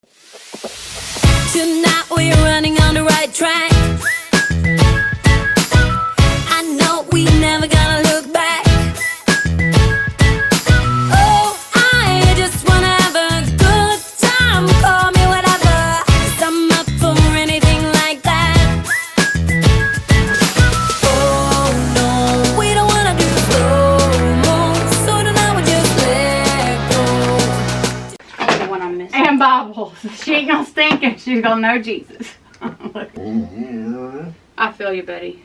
Tonight we're running on the right track. I know we never gonna look back. Oh, I just wanna have a good time. Call me whatever, 'cause I'm up for anything like that. Oh no, we don't wanna do slow-mo, so tonight we just let go. The one I'm missing. And Bibles. She ain't gonna stink and she's gonna know Jesus. I feel you, buddy.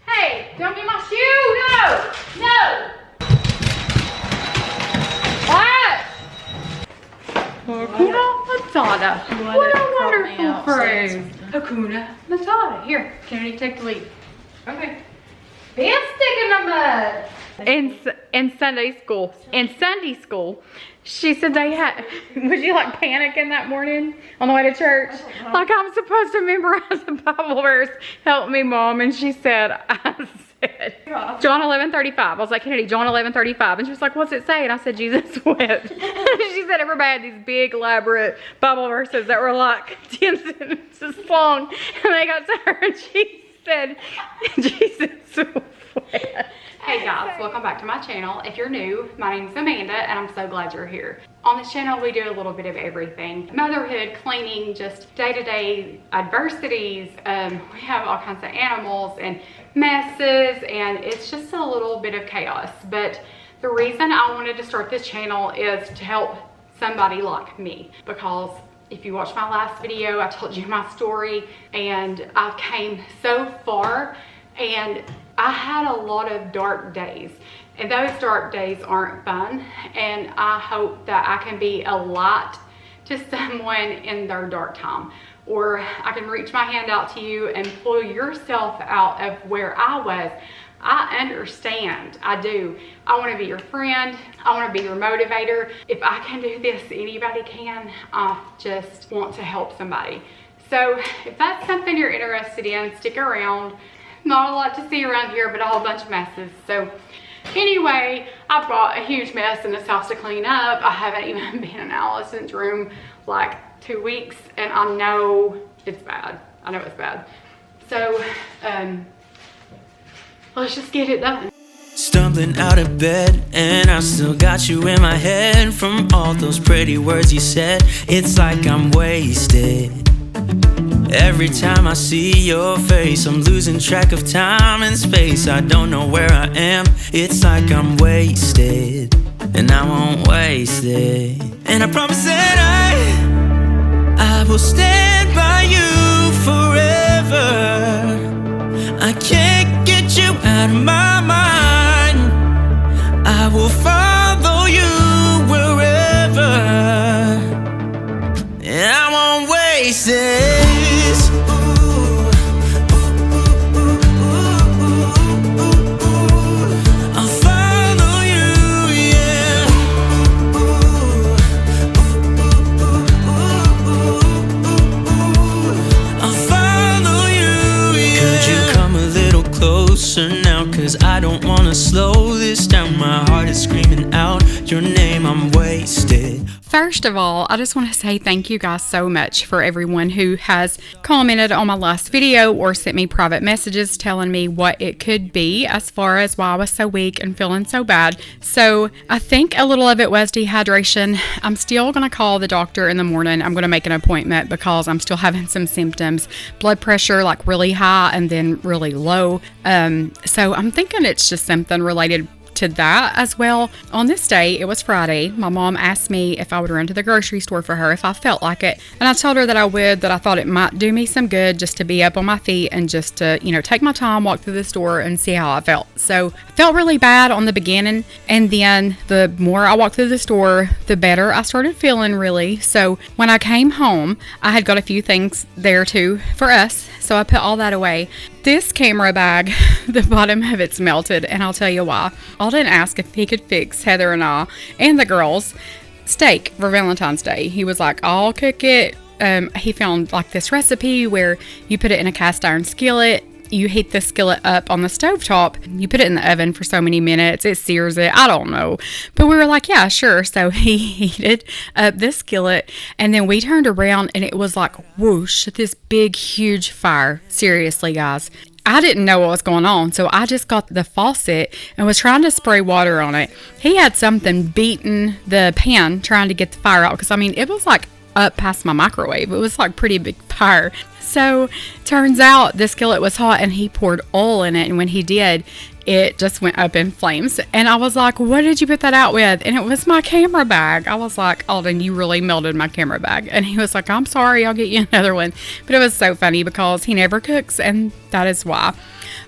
Hey, don't get my shoe! No! No! What? Hakuna Matata. What a wonderful phrase. Hakuna Matata. Here, Kennedy, take the lead. Okay. Pants stick in the mud. In Sunday school, she said they had, would you like panic that morning on the way to church? Like I'm supposed to memorize a Bible verse. Help me, Mom. And she said, I said, John 11:35. I was like, Kennedy, John 11:35. And she was like, what's it say? And I said, Jesus wept. She said everybody had these big, elaborate Bible verses that were like 10 sentences long. And they got to her and she said, Jesus wept. Hey guys, welcome back to my channel. If you're new, my name is Amanda and I'm so glad you're here. On this channel, we do a little bit of everything. Motherhood, cleaning, just day-to-day adversities. We have all kinds of animals and messes and it's just a little bit of chaos. But the reason I wanted to start this channel is to help somebody like me, because if you watched my last video, I told you my story and I've came so far, and I had a lot of dark days, and those dark days aren't fun, and I hope that I can be a light to someone in their dark time, or I can reach my hand out to you and pull yourself out of where I was. I understand, I do. I want to be your friend. I want to be your motivator. If I can do this, anybody can. I just want to help somebody. So if that's something you're interested in, stick around. Not a lot to see around here, but a whole bunch of messes. So anyway, I've got a huge mess in this house to clean up. I haven't even been in Allison's room like 2 weeks, and I know it's bad. I know it's bad. So let's just get it done. Stumbling out of bed, and I still got you in my head from all those pretty words you said. It's like I'm wasted. Every time I see your face, I'm losing track of time and space. I don't know where I am. It's like I'm wasted, and I won't waste it. And I promise that I will stand by you forever. I can't get you out of my mind. I will follow you wherever, and I won't waste it. Now, cause I don't wanna slow this down. My heart is screaming out your name. I'm wasted. First of all, I just want to say thank you guys so much for everyone who has commented on my last video or sent me private messages telling me what it could be as far as why I was so weak and feeling so bad. So I think a little of it was dehydration. I'm still going to call the doctor in the morning. I'm going to make an appointment because I'm still having some symptoms. Blood pressure like really high and then really low. So I'm thinking it's just something related to that as well. On this day, it was Friday, my mom asked me if I would run to the grocery store for her if I felt like it, and I told her that I would, that I thought it might do me some good just to be up on my feet and just to, you know, take my time, walk through the store and see how I felt. So I felt really bad on the beginning, and then the more I walked through the store, the better I started feeling, really. So when I came home, I had got a few things there too for us, so I put all that away. This camera bag, the bottom of it's melted, and I'll tell you why. Alden asked if he could fix Heather and I and the girls steak for Valentine's Day. He was like, I'll cook it. He found like this recipe where you put it in a cast iron skillet you heat the skillet up on the stovetop. You put it in the oven for so many minutes. It sears it. I don't know. But we were like, yeah, sure. So he heated up this skillet, and then we turned around and it was like whoosh, this big, huge fire. Seriously, guys. I didn't know what was going on, so I just got the faucet and was trying to spray water on it. He had something beating the pan trying to get the fire out, because I mean, it was like up past my microwave. It was like pretty big fire. So turns out the skillet was hot and he poured oil in it, and when he did, it just went up in flames. And I was like, what did you put that out with? And it was my camera bag. I was like, Alden, you really melted my camera bag. And he was like, I'm sorry, I'll get you another one. But it was so funny because he never cooks, and that is why.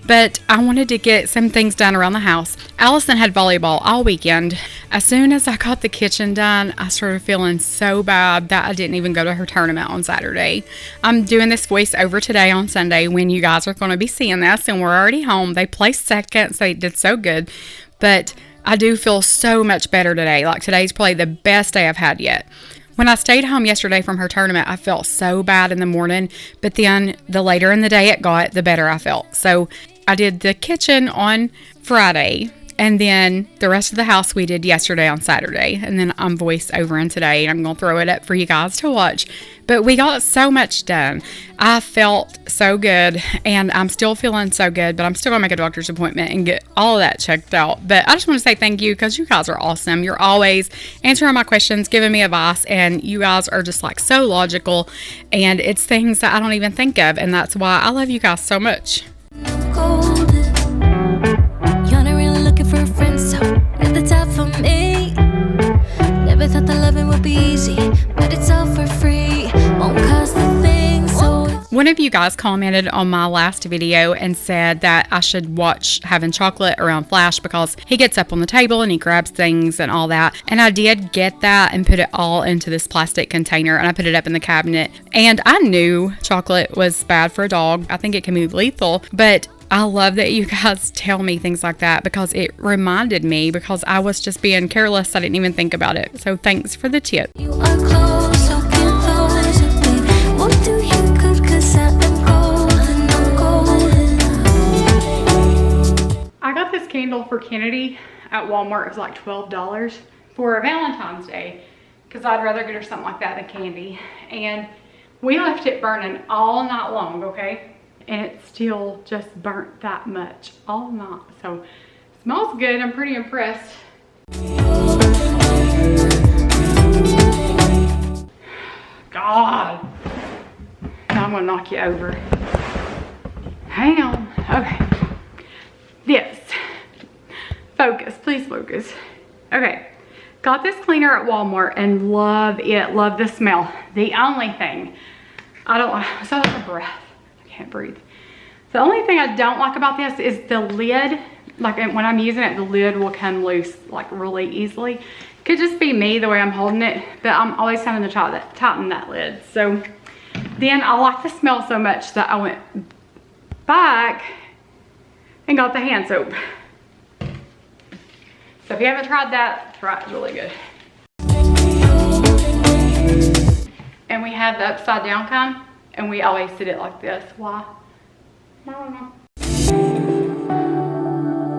But I wanted to get some things done around the house. Allison had volleyball all weekend. As soon as I got the kitchen done, I started feeling so bad that I didn't even go to her tournament on Saturday. I'm doing this voiceover today on Sunday when you guys are going to be seeing this, and we're already home. They placed second, so they did so good. But I do feel so much better today. Like, today's probably the best day I've had yet. When I stayed home yesterday from her tournament, I felt so bad in the morning, but then the later in the day it got, the better I felt. So I did the kitchen on Friday, and then the rest of the house we did yesterday on Saturday, and then I'm voice overing today, and I'm going to throw it up for you guys to watch. But we got so much done. I felt so good, and I'm still feeling so good, but I'm still going to make a doctor's appointment and get all of that checked out. But I just want to say thank you, because you guys are awesome. You're always answering my questions, giving me advice, and you guys are just like so logical, and it's things that I don't even think of, and that's why I love you guys so much. Golden. You're not really looking for a friend, so at the top for me. Never thought that loving would be easy, but it's all for free. Won't cost a thing, so. One of you guys commented on my last video and said that I should watch Having Chocolate around Flash because he gets up on the table and he grabs things and all that. And I did get that and put it all into this plastic container, and I put it up in the cabinet. And I knew chocolate was bad for a dog. I think it can be lethal, but I love that you guys tell me things like that, because it reminded me, because I was just being careless. I didn't even think about it. So thanks for the tip. You are close, so get close to me. What do you cook? 'Cause I am golden, I'm golden. I got this candle for Kennedy at Walmart. It was like $12 for Valentine's Day, because I'd rather get her something like that than candy. And we left it burning all night long, okay? And it still just burnt that much all night. So it smells good. I'm pretty impressed. God. Now I'm gonna knock you over. Hang on. Okay. This. Focus, please focus. Okay. Got this cleaner at Walmart and love it. Love the smell. The only thing I don't like, it's like a breath. Can't breathe. The only thing I don't like about this is the lid. Like, when I'm using it, the lid will come loose like really easily. Could just be me the way I'm holding it, but I'm always having to tighten that lid. So then I like the smell so much that I went back and got the hand soap. So if you haven't tried that, try it. It's really good. And we have the upside down kind, and we always sit it like this. Why? I don't know.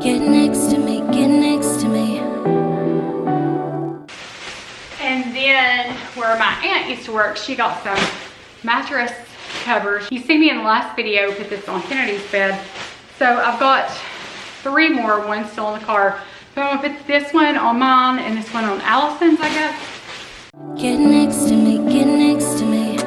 Get next to me, get next to me. And then where my aunt used to work, she got some mattress covers. You see me in the last video put this on Kennedy's bed. So I've got 3 more, one's still in the car. So I'm gonna put this one on mine and this one on Allison's, I guess. Get next to me, get next to me.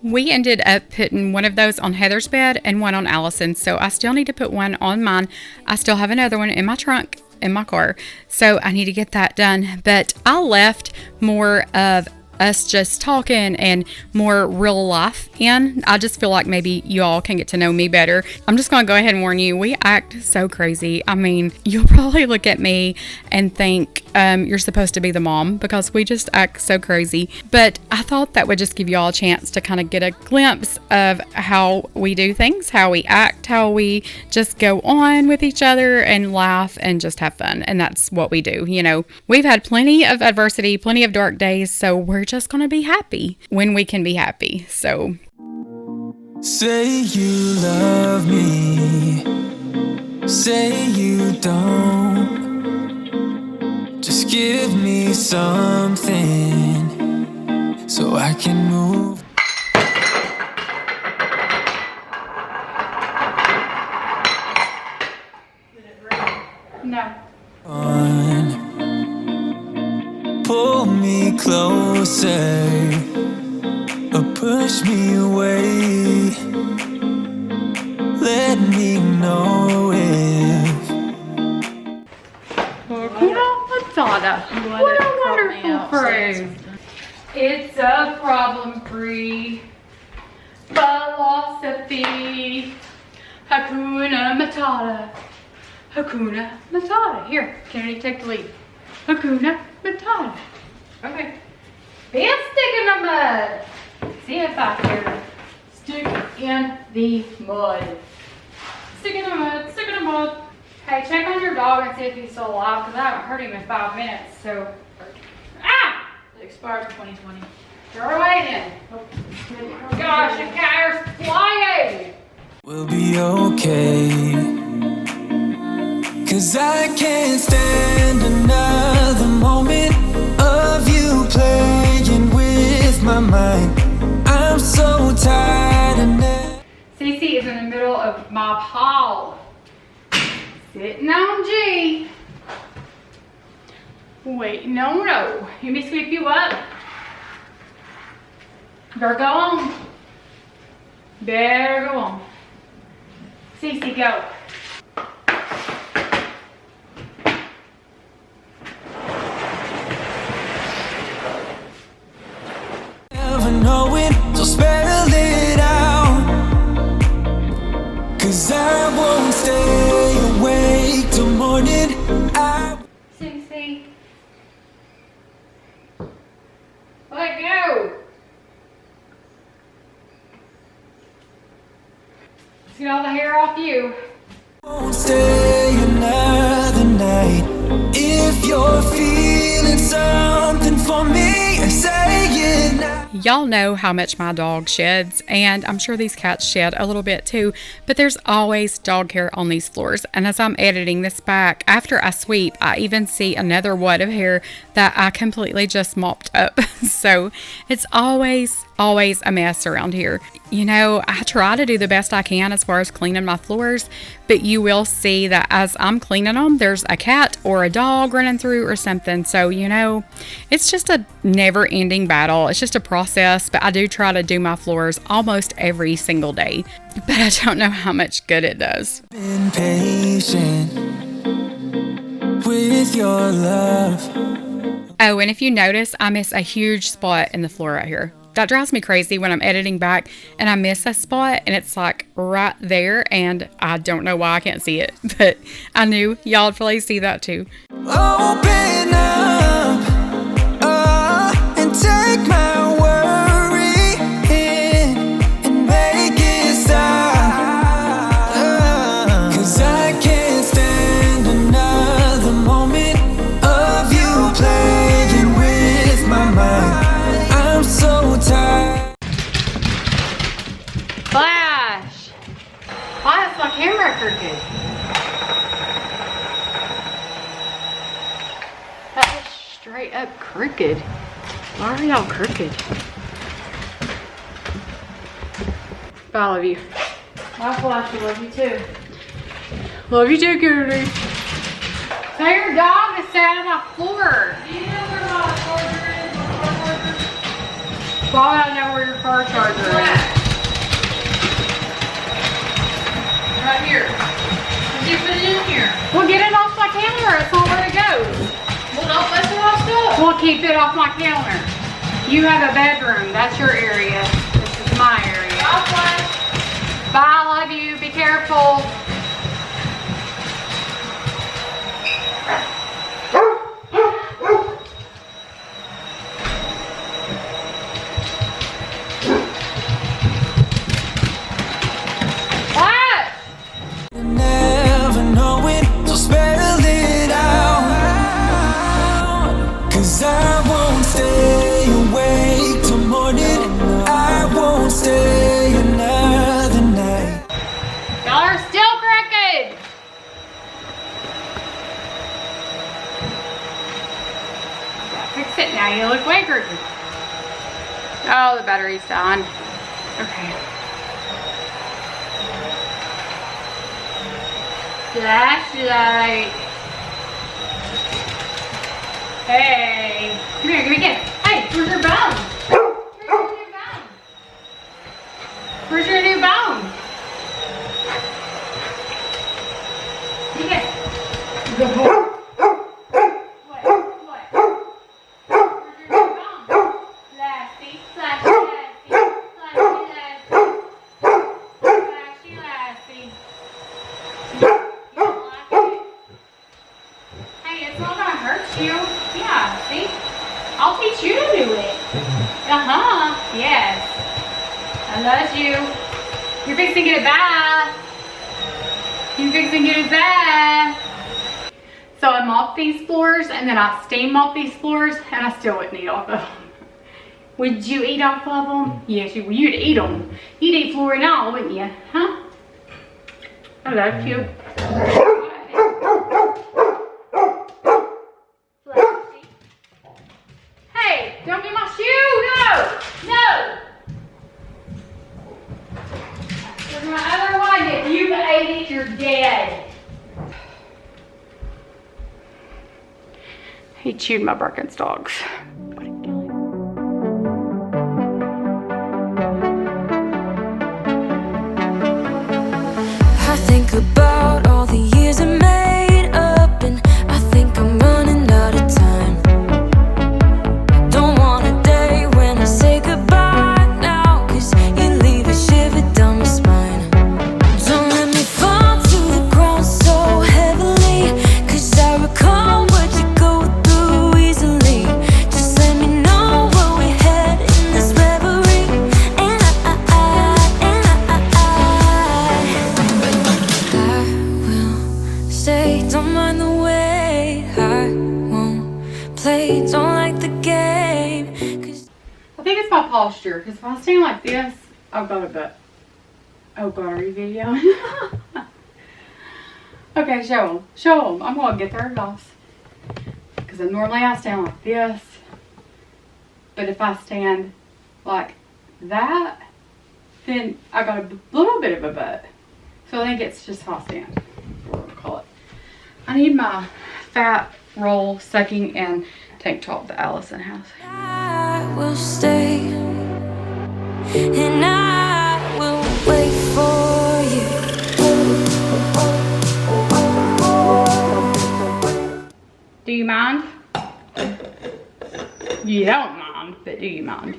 We ended up putting one of those on Heather's bed and one on Allison's. So I still need to put one on mine. I still have another one in my trunk in my car. So I need to get that done. But I left more of us just talking and more real life in. I just feel like maybe you all can get to know me better. I'm just going to go ahead and warn you, we act so crazy. I mean, you'll probably look at me and think you're supposed to be the mom, because we just act so crazy. But I thought that would just give you all a chance to kind of get a glimpse of how we do things, how we act, how we just go on with each other and laugh and just have fun. And that's what we do. You know, we've had plenty of adversity, plenty of dark days, so we're just going to be happy when we can be happy. So Say you love me, say you don't. Just give me something so I can move. No. Pull me closer or push me away. Let me know if Hakuna Matata. What a wonderful phrase. It's a problem-free philosophy. Hakuna Matata. Hakuna Matata. Here, Kennedy, take the lead. Hakuna Matata. Okay. Band stick in the mud. See it back here. Stick in the mud. Stick in the mud. Stick in the mud. Hey, check on your dog and see if he's still alive, because I haven't heard him in 5 minutes. So, ah! It expired in 2020. Throw away then. Oh gosh, the cat's flying. we'll be okay. 'Cause I can't stand another moment of you playing with my mind. I'm so tired of never. Cece is in the middle of my pile. Sitting on G. Waiting on no. You want me to sweep you up? Better go on. Better go on. Cece, go. Never know it, so spell it out. 'Cause I won't stay awake till morning. Cece. Let go. Let's get all the hair off you. Won't stay another night. If you're feeling something for me, say it now. Y'all know how much my dog sheds, and I'm sure these cats shed a little bit too, but there's always dog hair on these floors. And as I'm editing this back, after I sweep, I even see another wad of hair that I completely just mopped up. So it's always a mess around here. You know, I try to do the best I can as far as cleaning my floors, but you will see that as I'm cleaning them, there's a cat or a dog running through or something. So, you know, it's just a never-ending battle. It's just a process, but I do try to do my floors almost every single day. But I don't know how much good it does. Been patient with your love. Oh, and if you notice, I miss a huge spot in the floor right here. That drives me crazy when I'm editing back and I miss a spot and it's like right there and I don't know why I can't see it, but I knew y'all would probably see that too. Open up and take my worry in and make it stop. 'Cause I can't stand another moment of you playing with my mind. I'm so tired. Flash! Why is my camera crooked? That is straight up crooked. Why are y'all crooked? I love you. My Flash, I love you too. Love you too, Kennedy. Now your dog is sat on my floor. Do you know where my charger is? Why would I know where your car charger is? Right here. You put it in here. Well, get it off my counter. It's not where it goes. Well, don't mess with my stuff. We'll keep it off my counter. You have a bedroom. That's your area. This is my area. Bye, Flash. Bye. I love you. Be careful. Never know it, so spell it out. 'Cause I won't stay awake till morning. I won't stay another Fix it now. You look way crooked. Oh, the battery's done. Okay. Flashlight. Hey. Come here, give me a kiss. Hey, where's your bone? Where's your new bone? Give me a kiss. Good boy. I love you. You're fixing to get a bath. You're fixing to get a bath. So I mop these floors and then I steam mop these floors and I still wouldn't eat off of them. Would you eat off of them? Yes, you'd eat them. You'd eat floor and all, wouldn't you? Huh? I love you. Hey, don't get my shoe. No. No. There's my other one. If you ate it, you're dead. He chewed my Birkenstocks. I think about all the years I made up, and I think I'm running out of time. Don't want a day when I say goodbye now, 'cause you leave a shiver down my spine. Don't let me fall to the ground so heavily, 'cause I recall what you go through easily. Just let me know where we head in this reverie, and I will stay. Don't mind the wait. I won't play. Don't like the game. 'Cause I think it's my posture, because if I stand like this, I've got a butt. Oh God, are you videoing? Okay, show them. Show them. I'm going to get their advice. Because normally I stand like this. But if I stand like that, then I got a little bit of a butt. So I think it's just how I stand. What we'll call it. I need my fat roll sucking and tank top that Allison has. I will stay, and I will wait for you. Do you mind? You don't mind, but do you mind?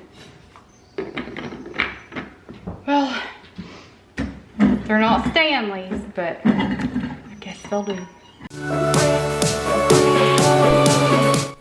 Well, they're not Stanleys, but I guess they'll do.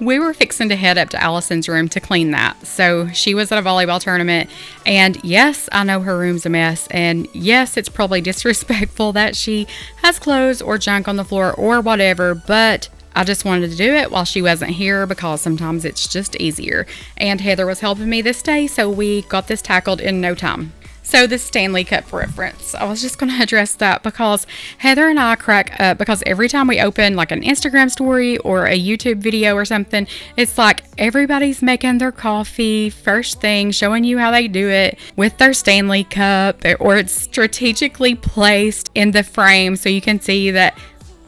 We were fixing to head up to Allison's room to clean that. So she was at a volleyball tournament, and yes, I know her room's a mess, and yes, it's probably disrespectful that she has clothes or junk on the floor or whatever, but I just wanted to do it while she wasn't here because sometimes it's just easier. And Heather was helping me this day, so we got this tackled in no time. So the Stanley Cup reference, I was just going to address that because Heather and I crack up because every time we open like an Instagram story or a YouTube video or something, it's like everybody's making their coffee first thing, showing you how they do it with their Stanley Cup, or it's strategically placed in the frame so you can see that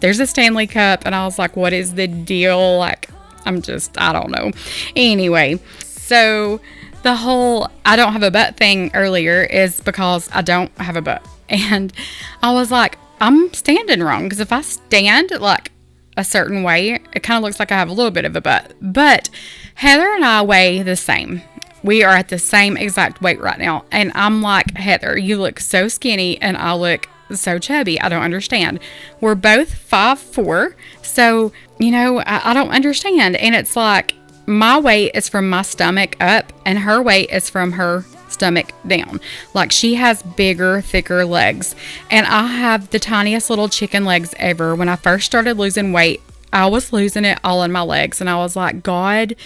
there's a Stanley Cup. And I was like, what is the deal? Like, I don't know. Anyway, so the whole I don't have a butt thing earlier is because I don't have a butt. And I was like, I'm standing wrong. Because if I stand like a certain way, it kind of looks like I have a little bit of a butt. But Heather and I weigh the same. We are at the same exact weight right now. And I'm like, Heather, you look so skinny and I look so chubby. I don't understand. We're both 5'4". So, I don't understand. And it's like, my weight is from my stomach up and her weight is from her stomach down. Like, she has bigger, thicker legs, and I have the tiniest little chicken legs ever. When I first started losing weight, I was losing it all in my legs, and I was like, God,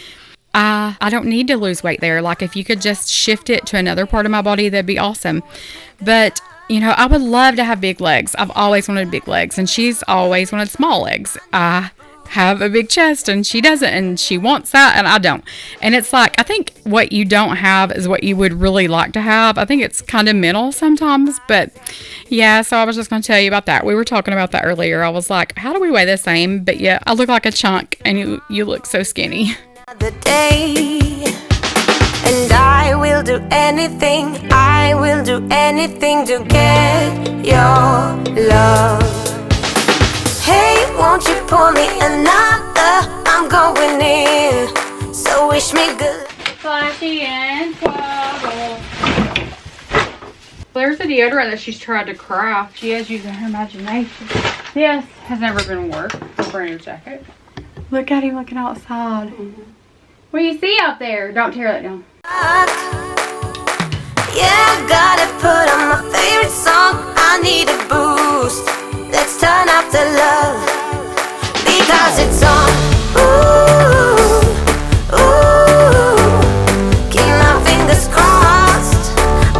I don't need to lose weight there. Like, if you could just shift it to another part of my body, that'd be awesome. But I would love to have big legs. I've always wanted big legs, and she's always wanted small legs. I have a big chest and she doesn't, and she wants that and I don't. And it's like, I think what you don't have is what you would really like to have. I think it's kind of mental sometimes, but yeah, so I was just going to tell you about that. We were talking about that earlier. I was like, how do we weigh the same? But yeah, I look like a chunk and you look so skinny. The day, and I will do anything to get your love. Hey, won't you pour me another? I'm going in, so wish me good. Flashy and Twabble. There's a deodorant that she's tried to craft. She is using her imagination. This has never been worked. I'll bring her jacket. Look at him looking outside. What do you see out there? Don't tear that down. Yeah, gotta put on my favorite song. I need a boost. Let's turn up the love, because it's on. Ooh, ooh, keep my fingers crossed.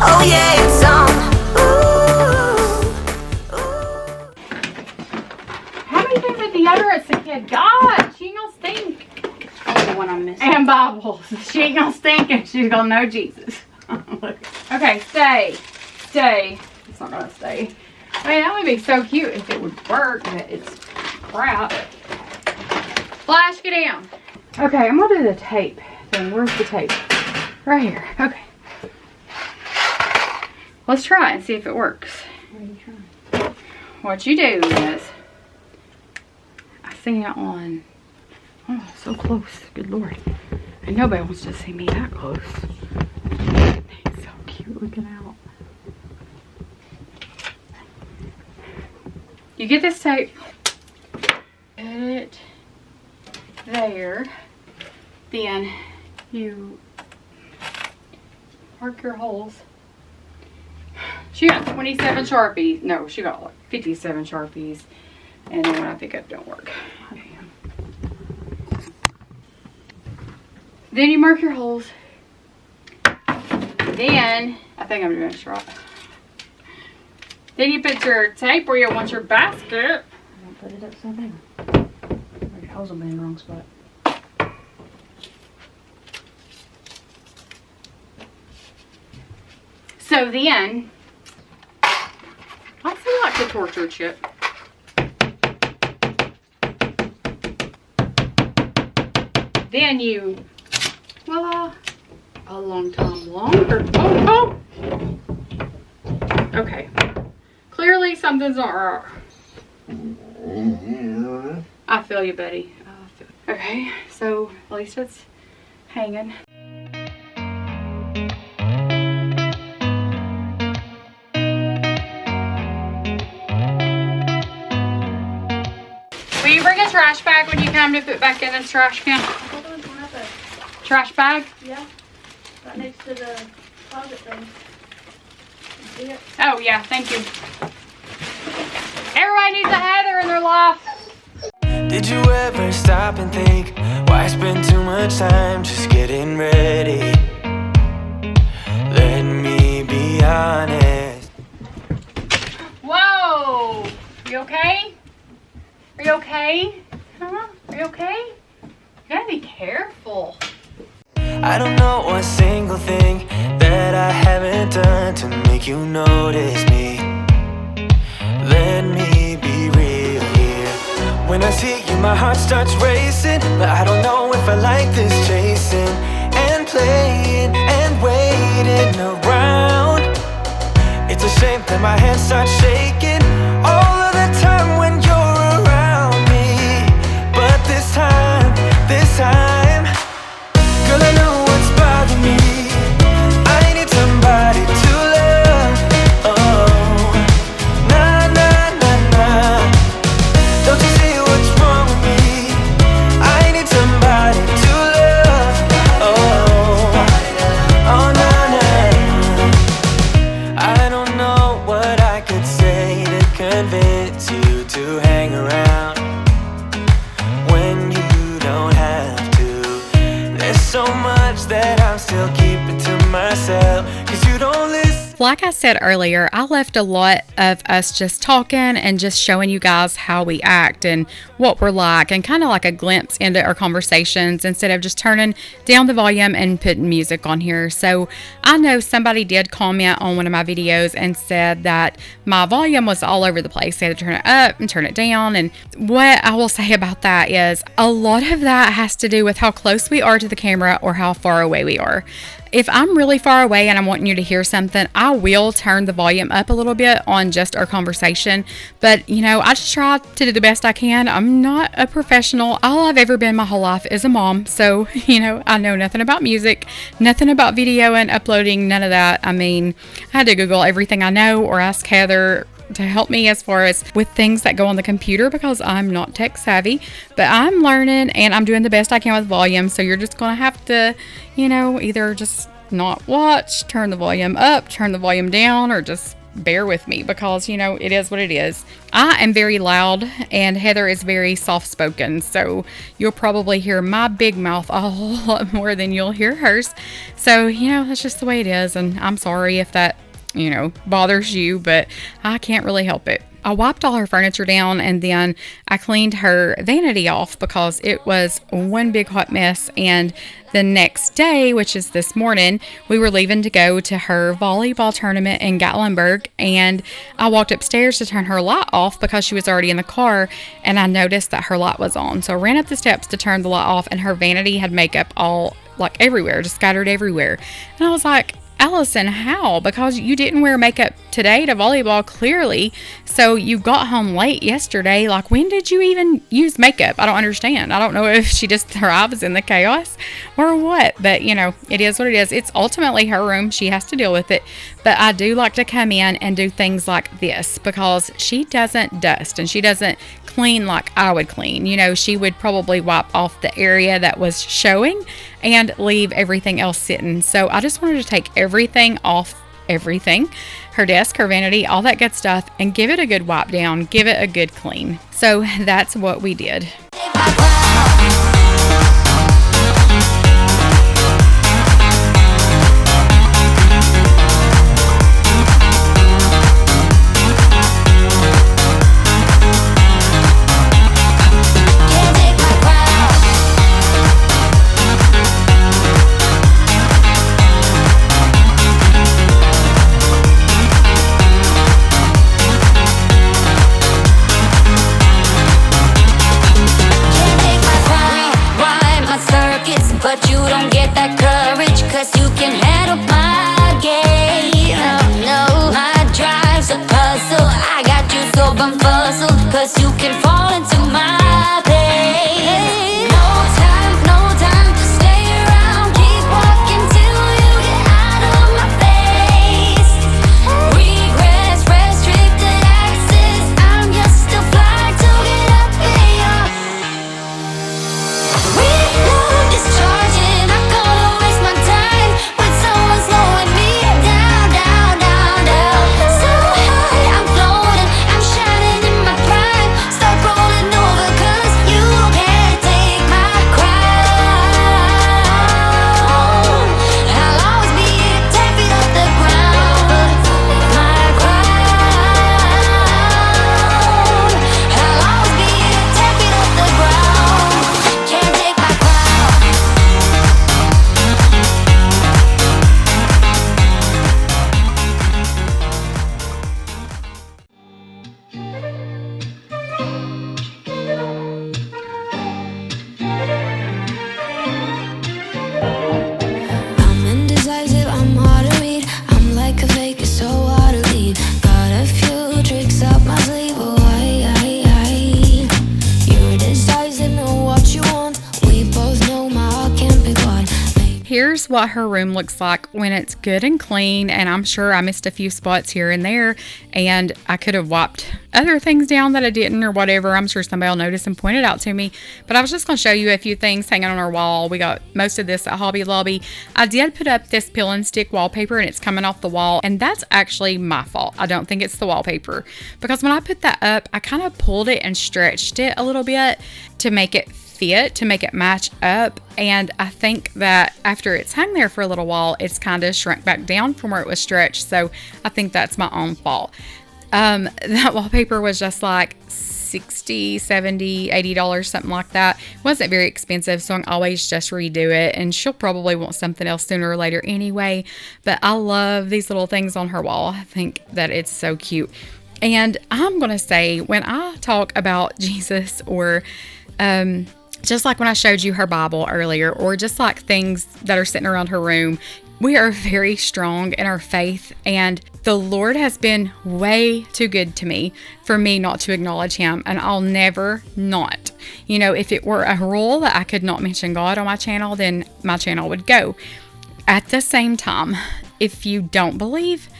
Oh yeah, it's on. Ooh, ooh. How many things of deodorants the kid got? She ain't gonna stink. Oh, the one I'm missing. And Bibles. She ain't gonna stink and she's gonna know Jesus. Okay, stay. It's not gonna stay. I mean, that would be so cute if it would work, but it's crap. Flash, get down. Okay, I'm gonna do the tape thing. Where's the tape? Right here. Okay. Let's try it and see if it works. What are you trying? What you do is, I seen it on, oh, so close. Good Lord. And nobody wants to see me that close. He's so cute looking out. You get this tape, put it there, then you mark your holes. She got 27 Sharpies. No, she got like 57 Sharpies. And then when I pick up, don't work. Then you mark your holes. Then, I think I'm doing this right. Then you put your tape where you want your basket. Don't put it upside down. Your holes will be in the wrong spot. So then, I feel like the torture chip. Then you, voila, a long time longer. Oh, oh. Okay. Clearly something's not right. I feel you, buddy. Okay, so at least it's hanging. Will you bring a trash bag when you come to put back in this trash can? Hold on, I have a, Trash bag? yeah, right next to the closet thing. See it? Oh yeah, thank you. Everybody needs a Heather in their life. Did you ever stop and think, why spend too much time just getting ready? Let me be honest. Whoa! You okay? Are you okay? Huh? Are you okay? You gotta be careful. I don't know one single thing that I haven't done to make you notice me. Let me be real here. When I see you, my heart starts racing, but I don't know if I like this chasing and playing and waiting around. It's a shame that my hands start shaking all of the time when you're around me. But this time, girl, I know what's bothering me. I need somebody to love. Oh, nah, nah, nah, nah. Don't you see what's wrong with me? I need somebody to love. Oh, oh, nah, nah. I don't know what I could say to convince you to hang around when you don't have to. There's so much that I'm still keeping to myself, 'cause you don't listen. Like I said earlier, I left a lot of us just talking and just showing you guys how we act and what we're like, and kind of like a glimpse into our conversations instead of just turning down the volume and putting music on here. So I know somebody did comment on one of my videos and said that my volume was all over the place. They had to turn it up and turn it down. And what I will say about that is a lot of that has to do with how close we are to the camera or how far away we are. If I'm really far away and I'm wanting you to hear something, I will turn the volume up a little bit on just our conversation. But, you know, I just try to do the best I can. I'm not a professional. All I've ever been my whole life is a mom. So, you know, I know nothing about music, nothing about video and uploading, none of that. I mean, I had to Google everything I know or ask Heather to help me as far as with things that go on the computer because I'm not tech savvy, but I'm learning and I'm doing the best I can with volume. So you're just going to have to, you know, either just not watch, turn the volume up, turn the volume down, or just bear with me because, you know, it is what it is. I am very loud and Heather is very soft-spoken, so you'll probably hear my big mouth a whole lot more than you'll hear hers. So, you know, that's just the way it is, and I'm sorry if that, you know, bothers you, but I can't really help it. I wiped all her furniture down and then I cleaned her vanity off because it was one big hot mess. And the next day, which is this morning, we were leaving to go to her volleyball tournament in Gatlinburg, and I walked upstairs to turn her light off because she was already in the car, and I noticed that her light was on. So I ran up the steps to turn the light off, and her vanity had makeup all like everywhere, just scattered everywhere. And I was like, Allison, how? Because you didn't wear makeup today to volleyball, clearly. So you got home late yesterday. Like, when did you even use makeup? I don't understand. I don't know if she just thrives in the chaos or what. But, you know, it is what it is. It's ultimately her room. She has to deal with it. But I do like to come in and do things like this because she doesn't dust and she doesn't clean like I would clean. You know, she would probably wipe off the area that was showing and leave everything else sitting. So I just wanted to take everything off everything, her desk, her vanity, all that good stuff, and give it a good wipe down, give it a good clean. So that's what we did. But you don't get that courage, cause you can handle my game. No, my drive's a puzzle. I got you so bumfuzzled, cause you can fall into my pain. No time to stay around. Keep walking till you get out of my face. Regrets, restricted access. I'm just a fly to get up in your. We love this charging. I gotta waste my time with someone slowing me down, down, down, down. So high, I'm floating, I'm shining in my prime. Start rolling over, cause you can't take my crown. I'll always be 10 feet off the ground. My crown. I'll always be 10 feet off the ground. Can't take my crown. I'm indecisive, I'm hard to read. I'm like a fake, it's so hard to lead. Got a few tricks up my sleeve, oh I. You're decisive, know what you want. We both know my heart can't be bought. Here's what her room looks like when it's good and clean, and I'm sure I missed a few spots here and there, and I could have wiped other things down that I didn't or whatever. I'm sure somebody will notice and point it out to me, but I was just going to show you a few things hanging on our wall. We got most of this at Hobby Lobby. I did put up this peel and stick wallpaper, and it's coming off the wall, and that's actually my fault. I don't think it's the wallpaper, because when I put that up, I kind of pulled it and stretched it a little bit to make it fit fit to make it match up. And I think that after it's hung there for a little while, it's kind of shrunk back down from where it was stretched. So I think that's my own fault. That wallpaper was just like $60, $70, $80, something like that. It wasn't very expensive, so I can always just redo it, and she'll probably want something else sooner or later anyway. But I love these little things on her wall. I think that it's so cute. And I'm gonna say, when I talk about Jesus, or just like when I showed you her Bible earlier, or just like things that are sitting around her room, we are very strong in our faith, and the Lord has been way too good to me for me not to acknowledge him, and I'll never not. You know, if it were a rule that I could not mention God on my channel, then my channel would go. At the same time, if you don't believe,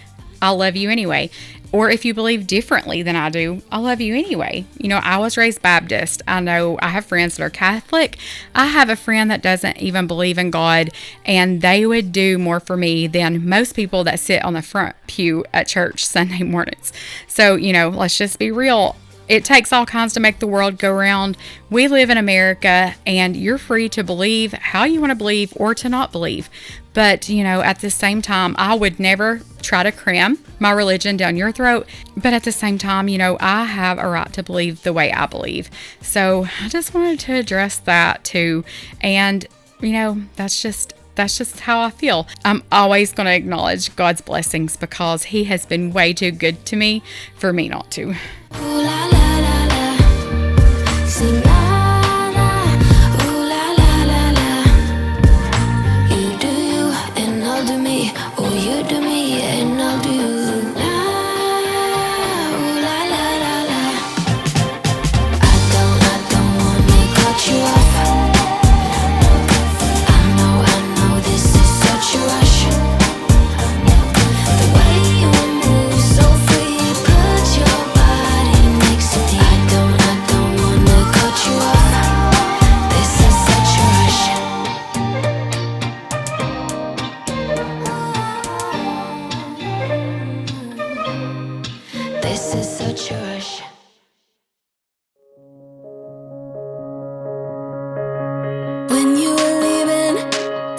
I love you anyway. Or if you believe differently than I do, I love you anyway. You know, I was raised Baptist. I know I have friends that are Catholic. I have a friend that doesn't even believe in God, and they would do more for me than most people that sit on the front pew at church Sunday mornings. So, you know, let's just be real. It takes all kinds to make the world go round. We live in America, and you're free to believe how you want to believe or to not believe. But, you know, at the same time, I would never try to cram my religion down your throat. But at the same time, you know, I have a right to believe the way I believe. So I just wanted to address that too. And, you know, that's just how I feel. I'm always going to acknowledge God's blessings because he has been way too good to me for me not to. Ooh la la la la, sing la la, ooh la la la la. You do you and I'll do me, oh you do me and I'll do you. La, ooh la la la la. I don't wanna cut you off. I know this is such a rush. The way you move so free, put your body next to me. I don't wanna cut you off. This is such a rush. This is such a rush. When you were leaving,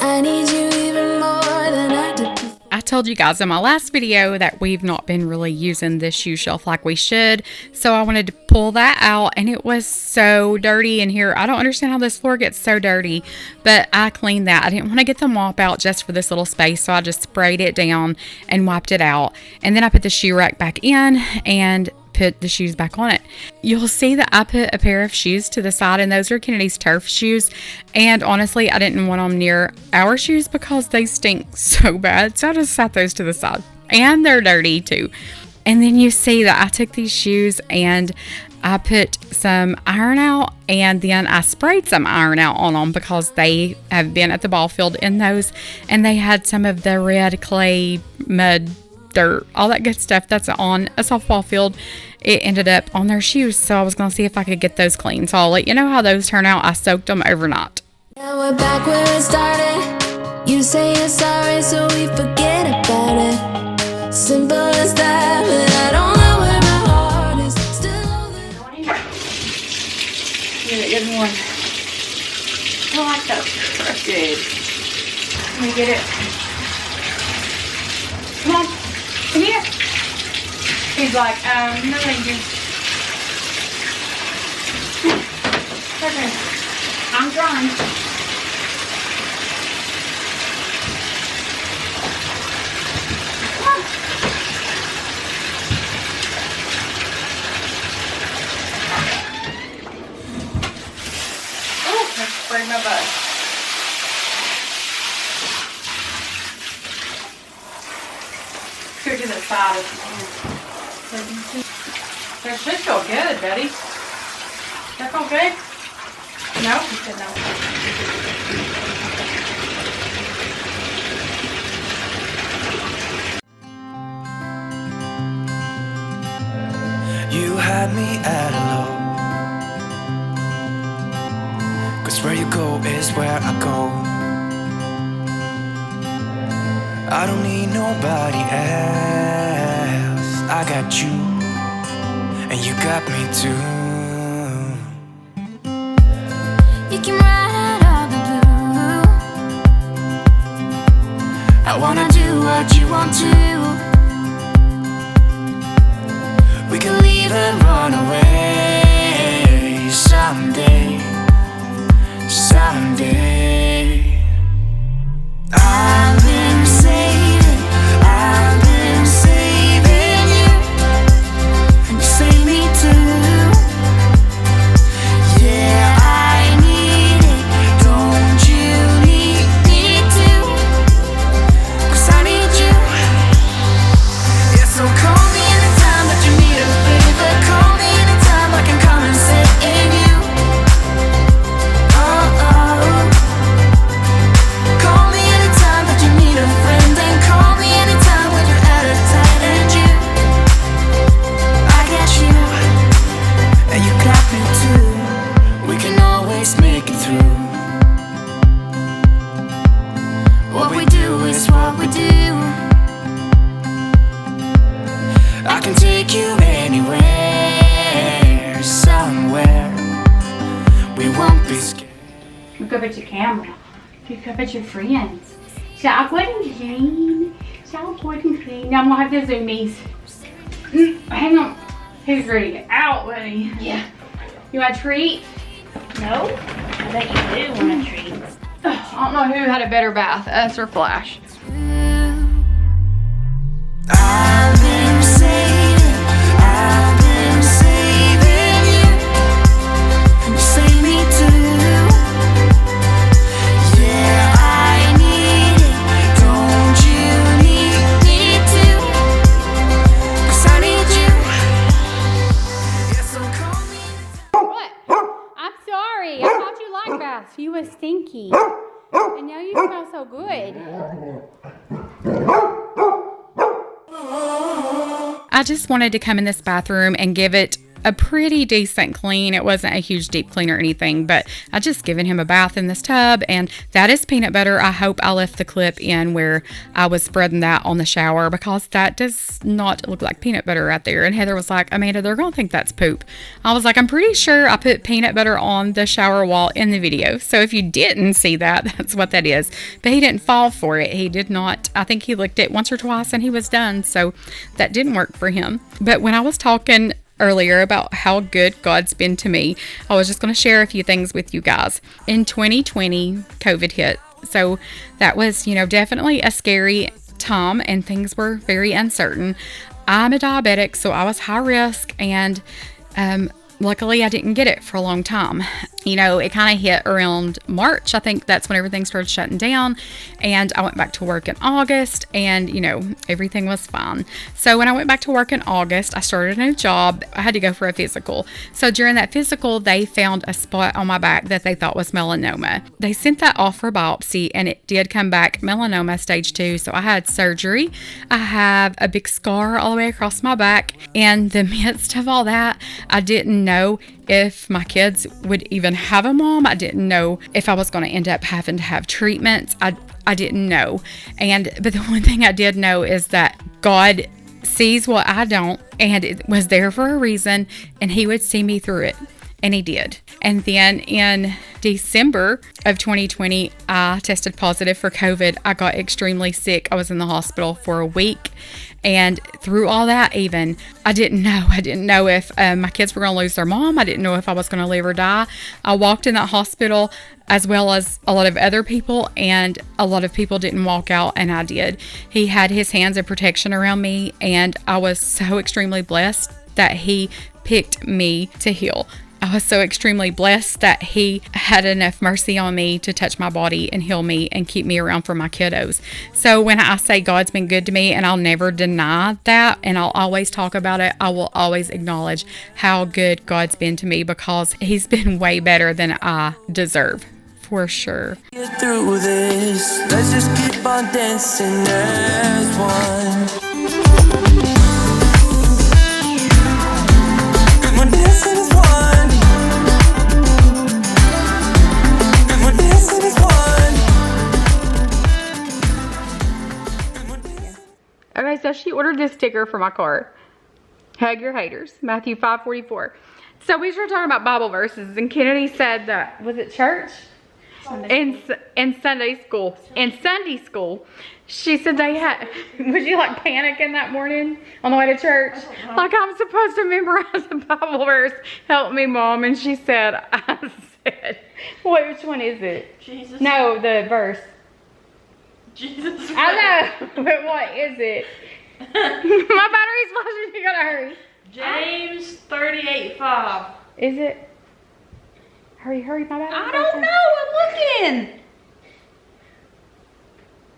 I need you even more than I did before. I told you guys in my last video that we've not been really using this shoe shelf like we should, so I wanted to pull that out, and it was so dirty in here. I don't understand how this floor gets so dirty, but I cleaned that. I didn't want to get the mop out just for this little space, so I just sprayed it down and wiped it out, and then I put the shoe rack back in and put the shoes back on it. You'll see that I put a pair of shoes to the side, and those are Kennedy's turf shoes, and honestly I didn't want them near our shoes because they stink so bad, so I just sat those to the side, and they're dirty too. And then you see that I took these shoes and I put some iron out, and then I sprayed some iron out on them because they have been at the ball field in those, and they had some of the red clay, mud, dirt, all that good stuff that's on a softball field. It ended up on their shoes, so I was going to see if I could get those clean. So I'll let you know how those turn out. I soaked them overnight. Now we're back where it started. You say you're sorry, so we forget about it. Simple as that, but I don't know where my heart is. Still there. Good one. I like that. Good. Let me get it. Come on. Come here. He's like, no thank you. Okay. I'm drying. Come on. Oh, let's spray my butt. Go to the side if you can. That should feel good, buddy. That feel good? No? He said no. You had me at a low, 'cause where you go is where I go. I don't need nobody else. I got you, and you got me too. You came right out of the blue. I wanna do what you want to. We can leave and run away someday, someday. I've been saving you, and you save me too. Yeah, I need it, don't you need me too? 'Cause I need you. Yeah, so call me anytime that you need a favor. Call me anytime I can come and sit in you. Call me anytime that you need a friend, and call me anytime when you're at a tight end. I got you, and you got me too. We can always make it through. What we do is what we do. I can take you anywhere, somewhere. We won't be scared. Look up at your camera. Look up at your friends. Shall good and clean. Shall good and clean. Now I'm gonna have to zoomies. Hang on. Who's ready to get out, buddy? Yeah. You want a treat? No? I bet you do want a treat. I don't know who had a better bath, us or Flash. I've been saving you, and you save me too. Yeah, I need it, don't you need me too? 'Cause I need you. Yeah, so call me. What? I'm sorry. I thought you liked baths. You was stinky. And now you smell so good. I just wanted to come in this bathroom and give it a pretty decent clean. It wasn't a huge deep clean or anything, but I just given him a bath in this tub, and that is peanut butter. I hope I left the clip in where I was spreading that on the shower, because that does not look like peanut butter right there. And Heather was like, Amanda, they're gonna think that's poop. I was like, I'm pretty sure I put peanut butter on the shower wall in the video, so if you didn't see that, that's what that is. But he didn't fall for it. He did not. I think he licked it once or twice and he was done, so that didn't work for him. But when I was talking earlier about how good God's been to me, I was just going to share a few things with you guys. In 2020, COVID hit. So that was, definitely a scary time, and things were very uncertain. I'm a diabetic, so I was high risk, and luckily I didn't get it for a long time. It kind of hit around March. I think that's when everything started shutting down, and I went back to work in August, and everything was fine. So when I went back to work in August, I started a new job. I had to go for a physical. So during that physical, they found a spot on my back that they thought was melanoma. They sent that off for biopsy, and it did come back melanoma stage 2. So I had surgery. I have a big scar all the way across my back. In the midst of all that, I didn't know if my kids would even have a mom. I didn't know if I was going to end up having to have treatments. I didn't know. But the one thing I did know is that God sees what I don't, and it was there for a reason, and he would see me through it. And he did. And then in December of 2020, I tested positive for COVID. I got extremely sick. I was in the hospital for a week. And through all that, even, I didn't know. I didn't know if my kids were going to lose their mom. I didn't know if I was going to live or die. I walked in that hospital as well as a lot of other people, and a lot of people didn't walk out, and I did. He had his hands of protection around me, and I was so extremely blessed that he picked me to heal. I was so extremely blessed that he had enough mercy on me to touch my body and heal me and keep me around for my kiddos. So when I say God's been good to me, and I'll never deny that, and I'll always talk about it, I will always acknowledge how good God's been to me, because he's been way better than I deserve, for sure. Get through this, let's just keep on dancing as one. Come on, dancing as one. Okay, so she ordered this sticker for my car. Hug your haters. Matthew 5:44. So we were talking about Bible verses, and Kennedy said that, was it church? In Sunday school. In Sunday school, she said they had, was you like panicking that morning on the way to church? Like, I'm supposed to memorize a Bible verse. Help me, Mom. And she said, I said, wait, which one is it? Jesus. No, the verse. Jesus. I know, but what is it? My battery's flashing, you gotta hurry. James 38:5. Is it? Hurry, my battery's I don't flashing. know. I'm looking.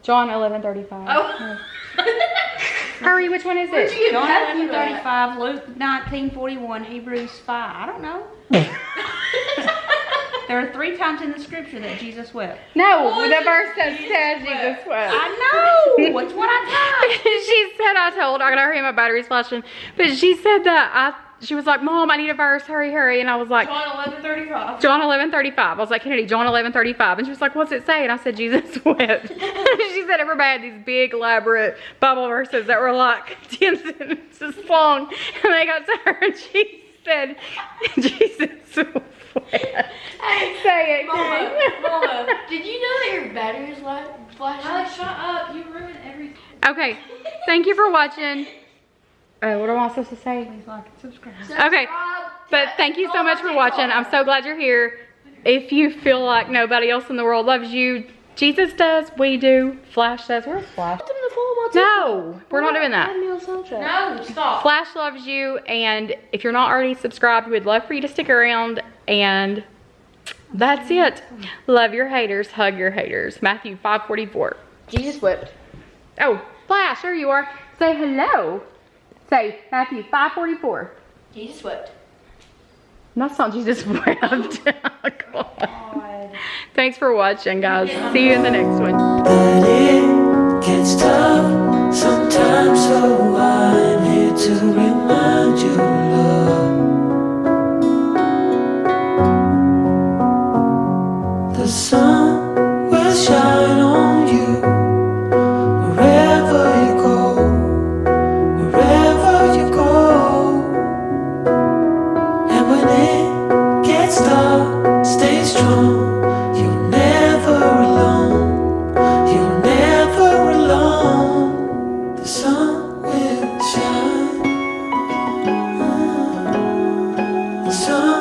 John 11:35. Oh. Hurry, which one is it? John 11:35, Luke 19:41, Hebrews 5. I don't know. There are 3 times in the scripture that Jesus wept. No, the verse that says Jesus wept. I know. It's what I She said, I told her, I gotta hurry, my battery's flashing. But she said that she was like, Mom, I need a verse, hurry. And I was like, John 11:35. John 11:35. I was like, Kennedy, John 11:35. And she was like, what's it say? And I said, Jesus wept. She said everybody had these big, elaborate Bible verses that were like 10 sentences long. And they got to her, and she said, Jesus wept. Say it, Mama, did you know that your battery is flashing? Alex, shut up. You ruined everything. Okay, thank you for watching. What am I supposed to say? Please like and subscribe. Okay, but thank you so much for watching. I'm so glad you're here. If you feel like nobody else in the world loves you, Jesus does, we do, Flash does. Where's Flash? No, we're not doing that. No, stop. Flash loves you, and if you're not already subscribed, we'd love for you to stick around, and that's it. Love your haters, hug your haters. Matthew 5:44. Jesus wept. Oh, Flash, there you are. Say hello. Say Matthew 5:44. Jesus wept. That's not Jesus wept. Oh, God. Thanks for watching, guys. See you in the next one. But it gets tough sometimes, so I'm here to remind you, love. The sun will shine on you wherever you go, wherever you go. And when it gets dark, stay strong. You're never alone. You're never alone. The sun will shine. The sun